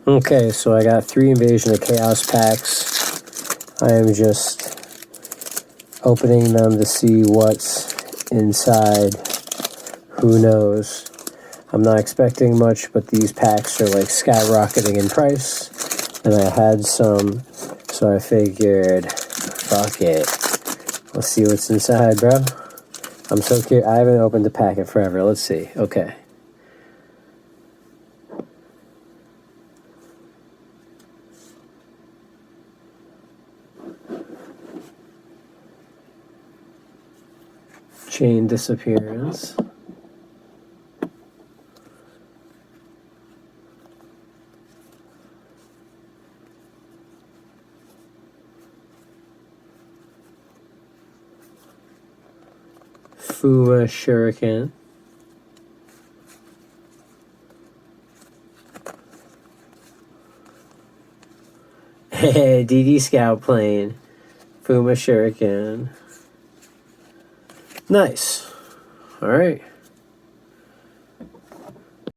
Okay, so I got 3 Invasion of Chaos packs. I am just opening them to see what's inside. Who knows? I'm not expecting much, but these packs are like skyrocketing in price. And I had some, so I figured, fuck it. Let's see what's inside, bro. I'm so curious. I haven't opened the packet forever. Let's see. Okay. Chain Disappearance. Fuwa Shuriken. Hey, DD Scout plane. Fuma Shuriken. Nice. Alright.